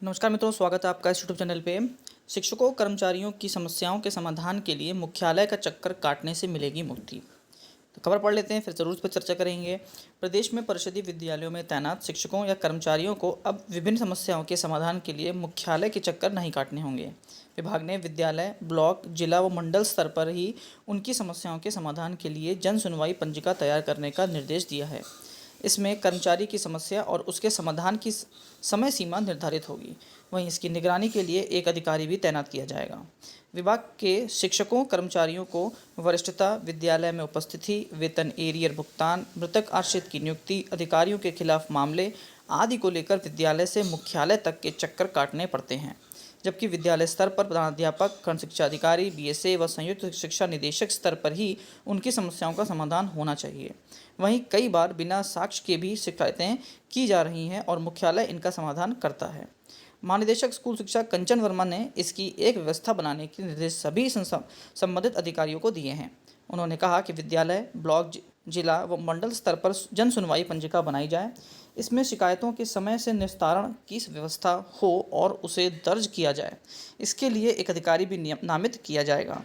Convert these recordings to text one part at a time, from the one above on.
नमस्कार मित्रों, स्वागत है आपका इस यूट्यूब चैनल पे। शिक्षकों कर्मचारियों की समस्याओं के समाधान के लिए मुख्यालय का चक्कर काटने से मिलेगी मुक्ति। तो खबर पढ़ लेते हैं, फिर जरूर इस पर चर्चा करेंगे। प्रदेश में परिषदीय विद्यालयों में तैनात शिक्षकों या कर्मचारियों को अब विभिन्न समस्याओं के समाधान के लिए मुख्यालय के चक्कर नहीं काटने होंगे। विभाग ने विद्यालय, ब्लॉक, जिला व मंडल स्तर पर ही उनकी समस्याओं के समाधान के लिए जन सुनवाई पंजिका तैयार करने का निर्देश दिया है। इसमें कर्मचारी की समस्या और उसके समाधान की समय सीमा निर्धारित होगी। वहीं इसकी निगरानी के लिए एक अधिकारी भी तैनात किया जाएगा। विभाग के शिक्षकों कर्मचारियों को वरिष्ठता, विद्यालय में उपस्थिति, वेतन एरियर भुगतान, मृतक आश्रित की नियुक्ति, अधिकारियों के खिलाफ मामले आदि को लेकर विद्यालय से मुख्यालय तक के चक्कर काटने पड़ते हैं। जबकि विद्यालय स्तर पर प्रधानाध्यापक, खंड शिक्षा अधिकारी, बीएसए व संयुक्त शिक्षा निदेशक स्तर पर ही उनकी समस्याओं का समाधान होना चाहिए। वहीं कई बार बिना साक्ष्य के भी शिकायतें की जा रही हैं और मुख्यालय इनका समाधान करता है। महानिदेशक स्कूल शिक्षा कंचन वर्मा ने इसकी एक व्यवस्था बनाने के निर्देश सभी संबंधित अधिकारियों को दिए हैं। उन्होंने कहा कि विद्यालय, ब्लॉक, जिला व मंडल स्तर पर जन सुनवाई पंजिका बनाई जाए। इसमें शिकायतों के समय से निस्तारण की व्यवस्था हो और उसे दर्ज किया जाए। इसके लिए एक अधिकारी भी नामित किया जाएगा।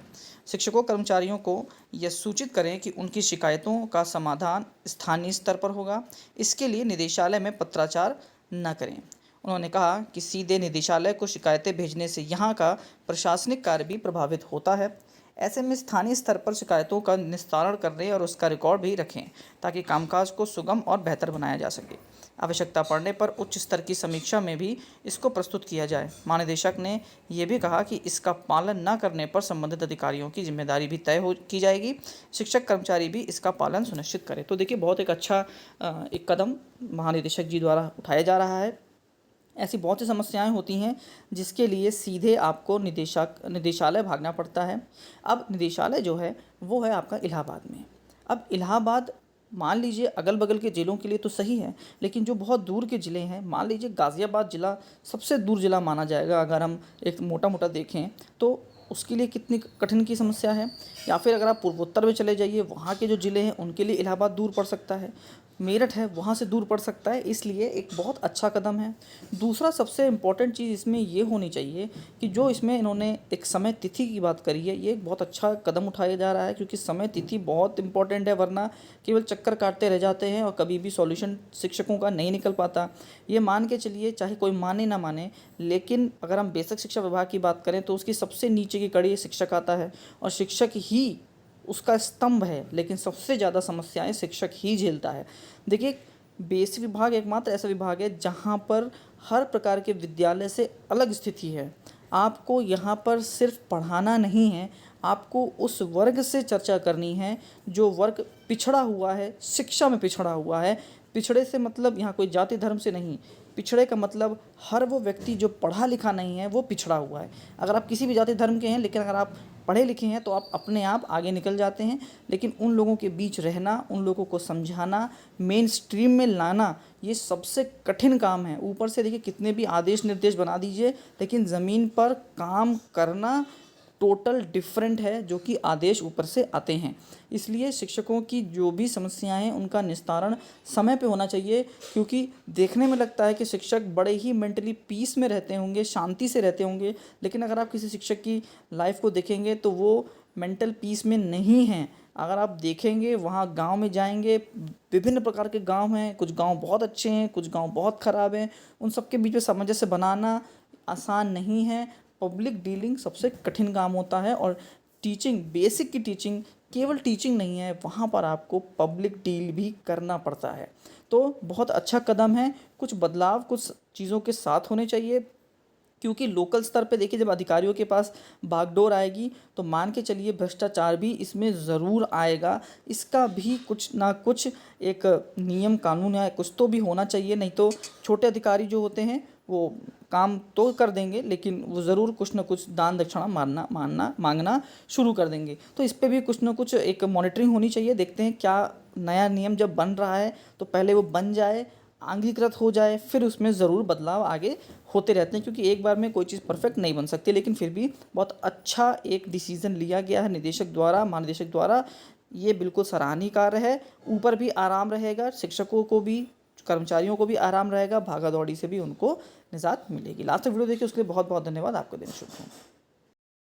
शिक्षकों कर्मचारियों को यह सूचित करें कि उनकी शिकायतों का समाधान स्थानीय स्तर पर होगा। इसके लिए निदेशालय में पत्राचार न करें। उन्होंने कहा कि सीधे निदेशालय को शिकायतें भेजने से यहाँ का प्रशासनिक कार्य भी प्रभावित होता है। ऐसे में स्थानीय स्तर पर शिकायतों का निस्तारण करने और उसका रिकॉर्ड भी रखें ताकि कामकाज को सुगम और बेहतर बनाया जा सके। आवश्यकता पड़ने पर उच्च स्तर की समीक्षा में भी इसको प्रस्तुत किया जाए। महानिदेशक ने यह भी कहा कि इसका पालन न करने पर संबंधित अधिकारियों की जिम्मेदारी भी तय की जाएगी। शिक्षक कर्मचारी भी इसका पालन सुनिश्चित करें। तो देखिए, बहुत एक अच्छा एक कदम महानिदेशक जी द्वारा उठाया जा रहा है। ऐसी बहुत सी समस्याएं होती हैं जिसके लिए सीधे आपको निदेशालय भागना पड़ता है। अब निदेशालय जो है वो है आपका इलाहाबाद में। अब इलाहाबाद, मान लीजिए अगल बगल के ज़िलों के लिए तो सही है, लेकिन जो बहुत दूर के ज़िले हैं, मान लीजिए गाज़ियाबाद ज़िला सबसे दूर ज़िला माना जाएगा अगर हम एक मोटा मोटा देखें तो उसके लिए कितनी कठिन की समस्या है। या फिर अगर आप पूर्वोत्तर में चले जाइए, वहाँ के जो ज़िले हैं उनके लिए इलाहाबाद दूर पड़ सकता है। मेरठ है, वहाँ से दूर पड़ सकता है। इसलिए एक बहुत अच्छा कदम है। दूसरा सबसे इम्पॉर्टेंट चीज़ इसमें ये होनी चाहिए कि जो इसमें इन्होंने एक समय तिथि की बात करी है, ये एक बहुत अच्छा कदम उठाया जा रहा है, क्योंकि समय तिथि बहुत इंपॉर्टेंट है। वरना केवल चक्कर काटते रह जाते हैं और कभी भी सॉल्यूशन शिक्षकों का नहीं निकल पाता। ये मान के चलिए, चाहे कोई माने ना माने, लेकिन अगर हम बेसिक शिक्षा विभाग की बात करें तो उसकी सबसे नीचे की कड़ी शिक्षक आता है और शिक्षक ही उसका स्तंभ है। लेकिन सबसे ज़्यादा समस्याएं शिक्षक ही झेलता है। देखिए, बेसिक विभाग एकमात्र ऐसा विभाग है जहाँ पर हर प्रकार के विद्यालय से अलग स्थिति है। आपको यहाँ पर सिर्फ पढ़ाना नहीं है, आपको उस वर्ग से चर्चा करनी है जो वर्ग पिछड़ा हुआ है, शिक्षा में पिछड़ा हुआ है। पिछड़े से मतलब यहाँ कोई जाति धर्म से नहीं, पिछड़े का मतलब हर वो व्यक्ति जो पढ़ा लिखा नहीं है वो पिछड़ा हुआ है। अगर आप किसी भी जाति धर्म के हैं, लेकिन अगर आप पढ़े लिखे हैं तो आप अपने आप आगे निकल जाते हैं। लेकिन उन लोगों के बीच रहना, उन लोगों को समझाना, मेन स्ट्रीम में लाना, ये सबसे कठिन काम है। ऊपर से देखिए कितने भी आदेश निर्देश बना दीजिए, लेकिन ज़मीन पर काम करना टोटल डिफरेंट है जो कि आदेश ऊपर से आते हैं। इसलिए शिक्षकों की जो भी समस्याएं हैं उनका निस्तारण समय पे होना चाहिए, क्योंकि देखने में लगता है कि शिक्षक बड़े ही मेंटली पीस में रहते होंगे, शांति से रहते होंगे, लेकिन अगर आप किसी शिक्षक की लाइफ को देखेंगे तो वो मेंटल पीस में नहीं हैं। अगर आप देखेंगे, वहाँ गांव में जाएंगे, विभिन्न प्रकार के गांव हैं, कुछ गांव बहुत अच्छे हैं, कुछ गांव बहुत ख़राब हैं। उन सबके बीच में सामंजस्य बनाना आसान नहीं है। पब्लिक डीलिंग सबसे कठिन काम होता है और टीचिंग, बेसिक की टीचिंग केवल टीचिंग नहीं है, वहाँ पर आपको पब्लिक डील भी करना पड़ता है। तो बहुत अच्छा कदम है। कुछ बदलाव कुछ चीज़ों के साथ होने चाहिए, क्योंकि लोकल स्तर पे देखिए जब अधिकारियों के पास बागडोर आएगी तो मान के चलिए भ्रष्टाचार भी इसमें ज़रूर आएगा। इसका भी कुछ ना कुछ एक नियम कानून या कुछ तो भी होना चाहिए, नहीं तो छोटे अधिकारी जो होते हैं वो काम तो कर देंगे, लेकिन वो ज़रूर कुछ ना कुछ दान दक्षिणा मांगना शुरू कर देंगे। तो इस पर भी कुछ ना कुछ एक मॉनिटरिंग होनी चाहिए। देखते हैं क्या नया नियम जब बन रहा है तो पहले वो बन जाए, अंगीकृत हो जाए, फिर उसमें ज़रूर बदलाव आगे होते रहते हैं, क्योंकि एक बार में कोई चीज़ परफेक्ट नहीं बन सकती। लेकिन फिर भी बहुत अच्छा एक डिसीज़न लिया गया है निदेशक द्वारा, महानिदेशक द्वारा। ये बिल्कुल सराहनीय कार्य है। ऊपर भी आराम रहेगा, शिक्षकों को भी, कर्मचारियों को भी आराम रहेगा, भागा दौड़ी से भी उनको निजात मिलेगी। लास्ट तक वीडियो देखिए, उसके लिए बहुत बहुत धन्यवाद। आपका दिन शुभ हो।